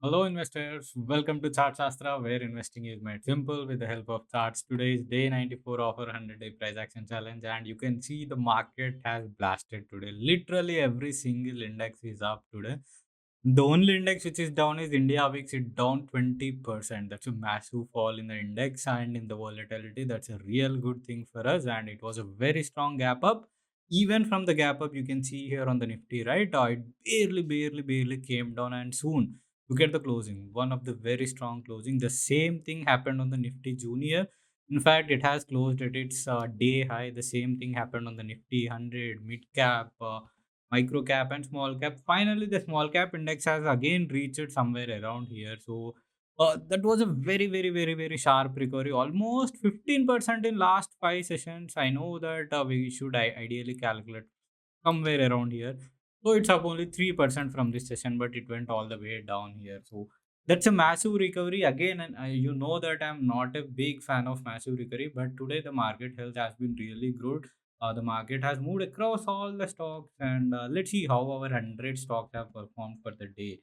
Hello, investors. Welcome to Chart Shastra, where investing is made simple with the help of charts. Today is day 94 of our 100-day price action challenge, and you can see the market has blasted today. Literally every single index is up today. The only index which is down is India VIX. It's down 20%. That's a massive fall in the index and in the volatility. That's a real good thing for us, and it was a very strong gap up. Even from the gap up, you can see here on the Nifty, right? It barely came down, and soon look at the closing. One of the very strong closing. The same thing happened on the Nifty Junior. In fact, it has closed at its day high. The same thing happened on the Nifty 100, mid cap, micro cap, and small cap. Finally, the small cap index has again reached somewhere around here. So that was a very sharp recovery, almost 15% in last 5 sessions. I know that we should ideally calculate somewhere around here. So it's up only 3% from this session, but it went all the way down here. So that's a massive recovery again. And you know that I'm not a big fan of massive recovery, but today the market health has been really good. The market has moved across all the stocks, and let's see how our 100 stocks have performed for the day.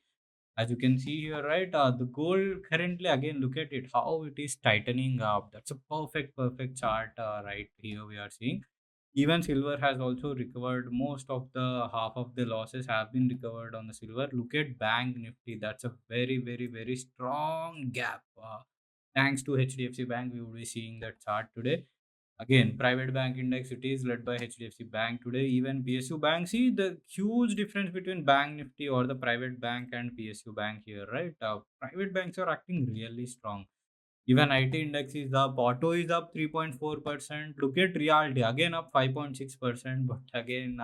As you can see here, right, the gold currently, again, look at it, how it is tightening up. That's a perfect chart right here we are seeing. Even silver has also recovered. Most of the half of the losses have been recovered on the silver. Look at Bank Nifty. That's a very strong gap. Thanks to HDFC Bank, we will be seeing that chart today. Again, private bank index, it is led by HDFC Bank today. Even PSU Bank, see the huge difference between Bank Nifty or the private bank and PSU Bank here, right? Private banks are acting really strong. Even IT index is up, auto is up 3.4%. Look at Realty, again up 5.6%. But again,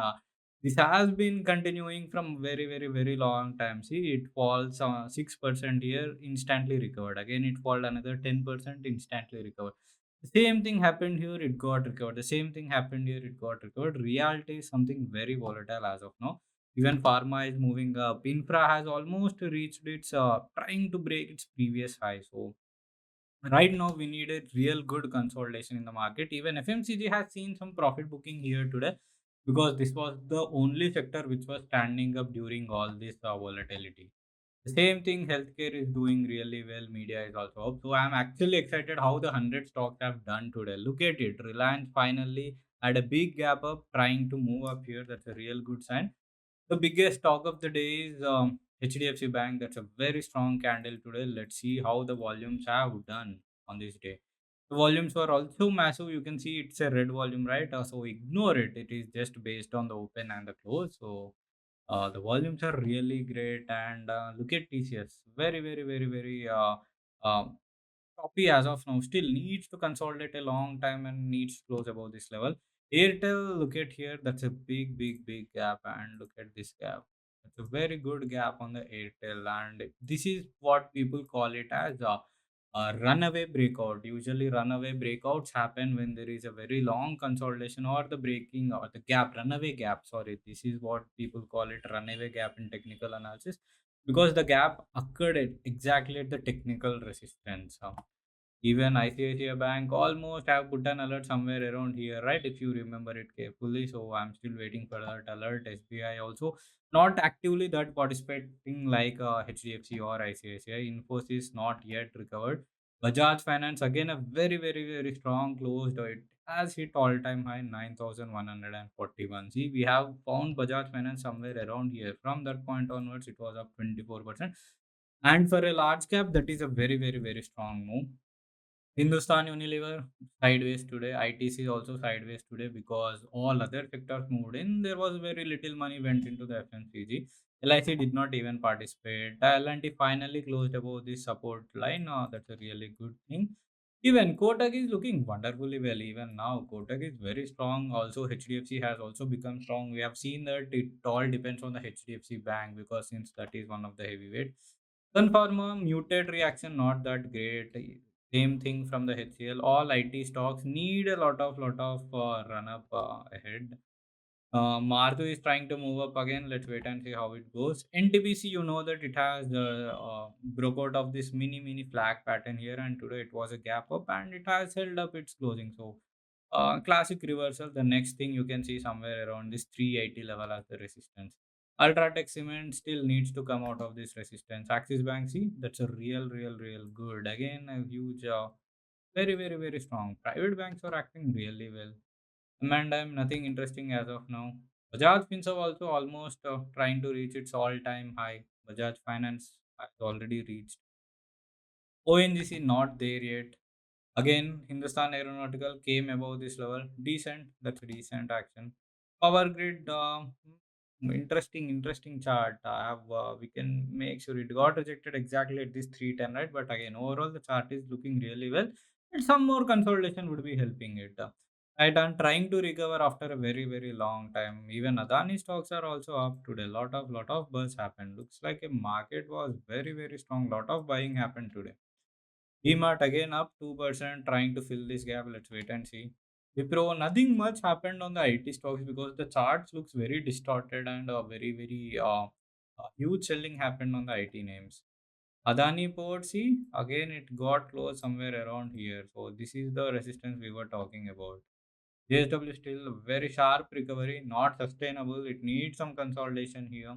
this has been continuing from very long time. See, it falls 6% here, instantly recovered. Again, it fall another 10%, instantly recovered. The same thing happened here, it got recovered. The same thing happened here, it got recovered. Reality is something very volatile as of now. Even pharma is moving up. Infra has almost reached its trying to break its previous high. So right now we need a real good consolidation in the market. Even FMCG has seen some profit booking here today, because this was the only sector which was standing up during all this volatility. The same thing, healthcare is doing really well. Media is also up. So I'm actually excited how the 100 stocks have done today. Look at it. Reliance finally had a big gap up, trying to move up here. That's a real good sign. The biggest stock of the day is HDFC Bank. That's a very strong candle today. Let's see how the volumes have done on this day. The volumes were also massive. You can see it's a red volume, right? So ignore it. It is just based on the open and the close. So the volumes are really great. And look at TCS. Very uh, choppy as of now. Still needs to consolidate a long time and needs to close above this level. Airtel, look at here. That's a big gap. And look at this gap. It's a very good gap on the Airtel. And this is what people call it as a runaway breakout. Usually, runaway breakouts happen when there is a very long consolidation or the breaking or the gap, runaway gap. Sorry, this is what people call it, runaway gap in technical analysis, because the gap occurred exactly at the technical resistance. Even ICICI Bank almost have put an alert somewhere around here, right? If you remember it carefully. So I'm still waiting for that alert. SBI also not actively that participating like HDFC or ICICI. Infosys not yet recovered. Bajaj Finance again a very strong close. It has hit all time high 9,141. See, we have found Bajaj Finance somewhere around here. From that point onwards, it was up 24%. And for a large cap, that is a very strong move. Hindustan Unilever sideways today. ITC is also sideways today because all other sectors moved in. There was very little money went into the FMCG. LIC did not even participate. L&T finally closed above the support line. That's a really good thing. Even Kotak is looking wonderfully well. Even now, Kotak is very strong. Also, HDFC has also become strong. We have seen that it all depends on the HDFC Bank, because since that is one of the heavyweight. Sun Pharma muted reaction, not that great. Same thing from the HCL. All IT stocks need a lot of run up ahead. Maruti is trying to move up again. Let's wait and see how it goes. NTPC, you know that it has broke out of this mini flag pattern here, and today it was a gap up and it has held up its closing. So, classic reversal. The next thing you can see somewhere around this 380 level as the resistance. Ultratech Cement still needs to come out of this resistance. Axis Bank, see, that's a real good. Again, a huge, very strong. Private banks are acting really well. M&M, nothing interesting as of now. Bajaj Finserv also almost trying to reach its all-time high. Bajaj Finance has already reached. ONGC not there yet. Again, Hindustan Aeronautical came above this level. Decent, that's a decent action. Power Grid, interesting chart. I have we can make sure it got rejected exactly at this 310, right? But again, overall the chart is looking really well. And some more consolidation would be helping it. Right, I'm trying to recover after a very long time. Even Adani stocks are also up today. Lot of buzz happened. Looks like a market was very strong. Lot of buying happened today. DMart again up 2%, trying to fill this gap. Let's wait and see. Wipro, nothing much happened on the IT stocks because the charts looks very distorted and huge selling happened on the IT names. Adani Port, see, again it got close somewhere around here. So this is the resistance we were talking about. JSW still very sharp recovery, not sustainable. It needs some consolidation here.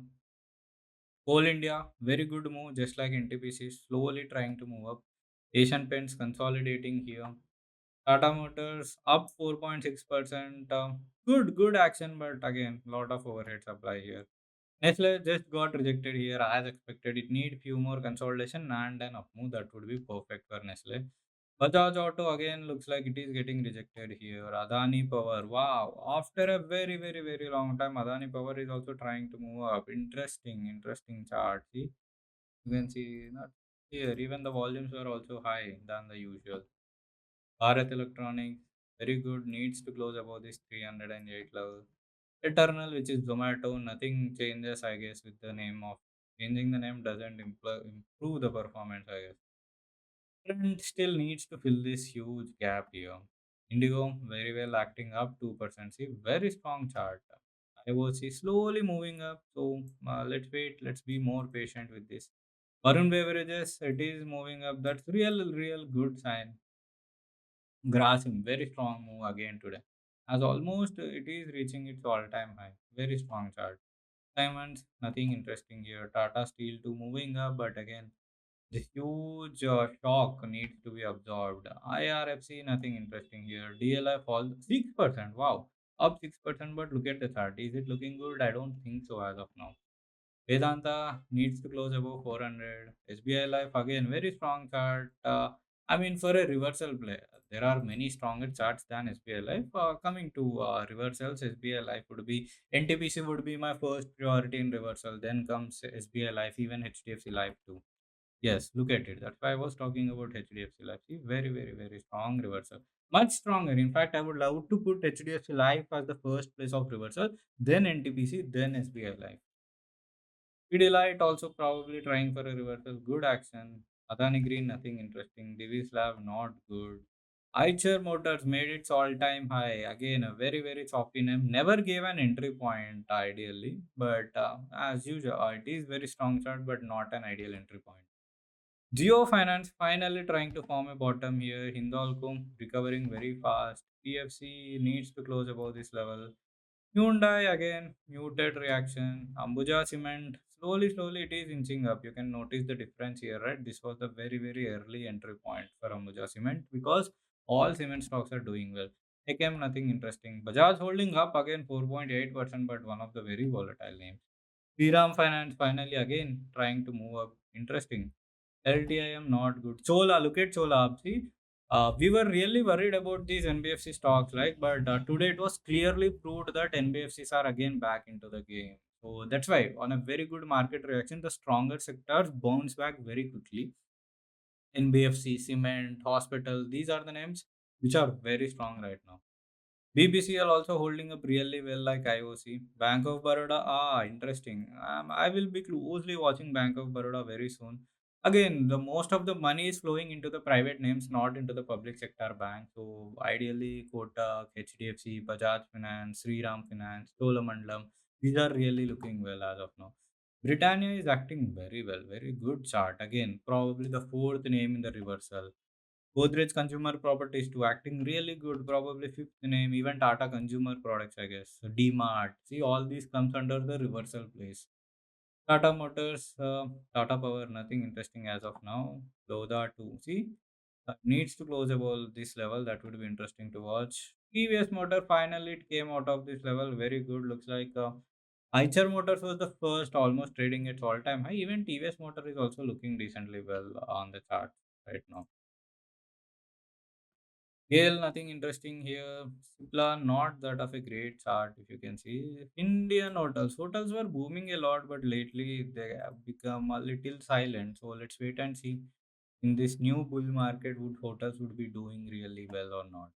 Coal India, very good move, just like NTPC, slowly trying to move up. Asian Paints consolidating here. Tata Motors up 4.6%. Good action, but again, lot of overhead supply here. Nestle just got rejected here as expected. It need few more consolidation and an up move that would be perfect for Nestle. Bajaj Auto again looks like it is getting rejected here. Adani Power, wow! After a very long time, Adani Power is also trying to move up. Interesting chart. See, you can see not here. Even the volumes were also high than the usual. Bharat Electronics, very good. Needs to close above this 308 level. Eternal, which is Zomato, nothing changes, I guess, with the name of changing the name doesn't improve the performance, I guess. Trend still needs to fill this huge gap here. Indigo very well acting up 2%. See, very strong chart. IOC slowly moving up. So let's wait. Let's be more patient with this. Varun Beverages, it is moving up. That's real good sign. Grasim, very strong move again today. As almost it is reaching its all-time high. Very strong chart. Diamonds, nothing interesting here. Tata Steel to moving up, but again, this huge shock needs to be absorbed. IRFC, nothing interesting here. DLI fall 6%. Wow, up 6%. But look at the chart. Is it looking good? I don't think so as of now. Vedanta needs to close above 400. SBI Life again very strong chart. I mean for a reversal play, there are many stronger charts than SBI Life. Coming to reversals, SBI Life would be NTPC would be my first priority in reversal. Then comes SBI Life, even HDFC Life too. Yes, look at it. That's why I was talking about HDFC Life. See, very strong reversal. Much stronger. In fact, I would love to put HDFC Life as the first place of reversal, then NTPC, then SBI Life. Pidilite also probably trying for a reversal. Good action. Adani Green, nothing interesting. Divis Lab, not good. Eicher Motors made its all-time high. Again, a very choppy name. Never gave an entry point ideally, but as usual, it is very strong chart, but not an ideal entry point. Geo Finance finally trying to form a bottom here. Hindalco recovering very fast. PFC needs to close above this level. Hyundai again, muted reaction. Ambuja Cement, slowly it is inching up. You can notice the difference here, right? This was the very early entry point for Ambuja Cement because all cement stocks are doing well. AKM, nothing interesting. Bajaj holding up again 4.8%, but one of the very volatile names. Shriram Finance finally again trying to move up. Interesting. LTIM not good. Chola, look at Chola. See, we were really worried about these NBFC stocks, right? But today it was clearly proved that NBFCs are again back into the game. So that's why, on a very good market reaction, the stronger sectors bounce back very quickly. NBFC, cement, hospital, these are the names which are very strong right now. BBCL also holding up really well like IOC. Bank of Baroda, interesting. I will be closely watching Bank of Baroda very soon. Again, the most of the money is flowing into the private names, not into the public sector bank. So ideally, Kotak, HDFC, Bajaj Finance, Sriram Finance, Cholamandalam, these are really looking well as of now. Britannia is acting very well, very good chart. Again, probably the fourth name in the reversal. Godrej Consumer Properties too acting really good, probably fifth name, even Tata Consumer Products, I guess. So DMart. See, all these comes under the reversal place. Tata Motors, Tata Power, nothing interesting as of now. LODHA too. See, needs to close above this level. That would be interesting to watch. TVS Motor, finally it came out of this level. Very good. Looks like Eicher Motors was the first, almost trading its all-time high. Even TVS Motor is also looking decently well on the chart right now. Gale, nothing interesting here. Sipla, not that of a great chart, if you can see. Indian hotels. Hotels were booming a lot, but lately they have become a little silent. So let's wait and see. In this new bull market, would hotels would be doing really well or not?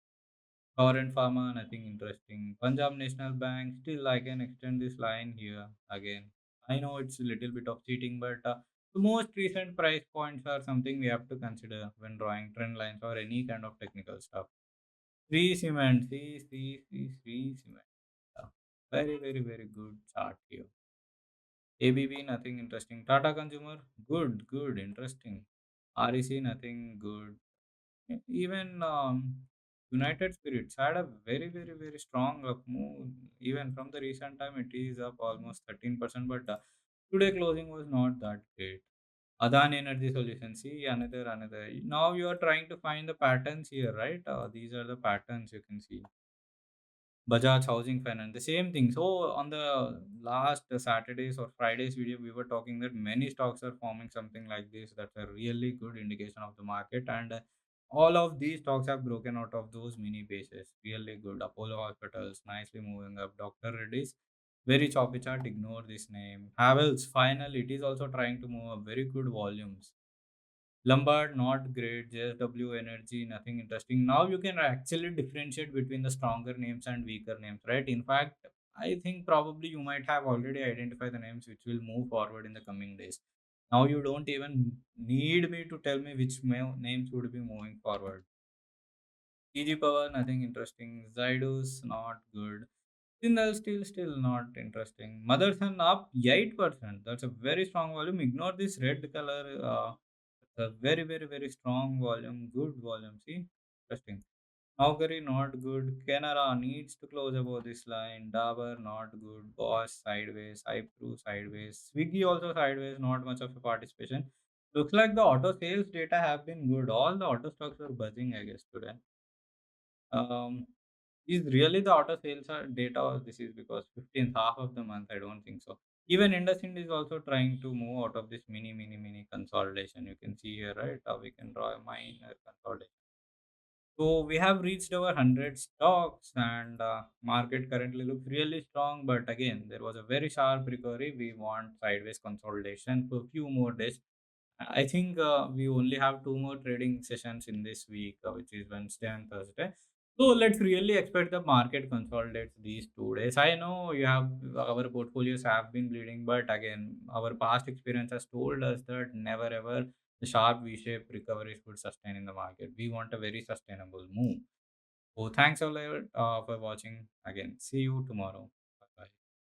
Power and Pharma, nothing interesting. Punjab National Bank, still I can extend this line here again. I know it's a little bit of cheating, but the most recent price points are something we have to consider when drawing trend lines or any kind of technical stuff. Three cement, three cement. Yeah. Very, very, very good chart here. ABB, nothing interesting. Tata Consumer, good, interesting. REC, nothing good. Even United Spirits had a very, very, very strong up move. Even from the recent time, it is up almost 13%. But today closing was not that great. Adan Energy Solutions, see another. Now you are trying to find the patterns here, right? These are the patterns you can see. Bajaj Housing Finance, the same thing. So on the last Saturdays or Fridays video, we were talking that many stocks are forming something like this. That's a really good indication of the market, and all of these stocks have broken out of those mini bases. Really good. Apollo Hospitals nicely moving up. Dr. Reddy's very choppy chart. Ignore this name. Havels finally it is also trying to move up. Very good volumes. Lombard, not great. JSW Energy, nothing interesting. Now you can actually differentiate between the stronger names and weaker names, right? In fact, I think probably you might have already identified the names which will move forward in the coming days. Now you don't even need me to tell me which names would be moving forward. TG Power, nothing interesting. Zydus, not good. Tyndall still not interesting. Motherson up 8%. That's a very strong volume. Ignore this red color. It's a very, very, very strong volume. Good volume. See? Interesting. Naukari not good. Canara needs to close above this line. Dabur not good. Bosch sideways. Ipru sideways. Swiggy also sideways. Not much of a participation. Looks like the auto sales data have been good. All the auto stocks were buzzing, I guess, today. Um, is really the auto sales are data or this is because 15th half of the month? I don't think so. Even INDUSIND is also trying to move out of this mini consolidation. You can see here, right? We can draw a minor consolidation. So we have reached our 100 stocks and market currently looks really strong. But again, there was a very sharp recovery. We want sideways consolidation for a few more days. I think we only have two more trading sessions in this week, which is Wednesday and Thursday. So let's really expect the market consolidates these 2 days. I know you have our portfolios have been bleeding, but again, our past experience has told us that never ever the sharp V-shaped recoveries would sustain in the market. We want a very sustainable move. So thanks a lot for watching. Again, see you tomorrow.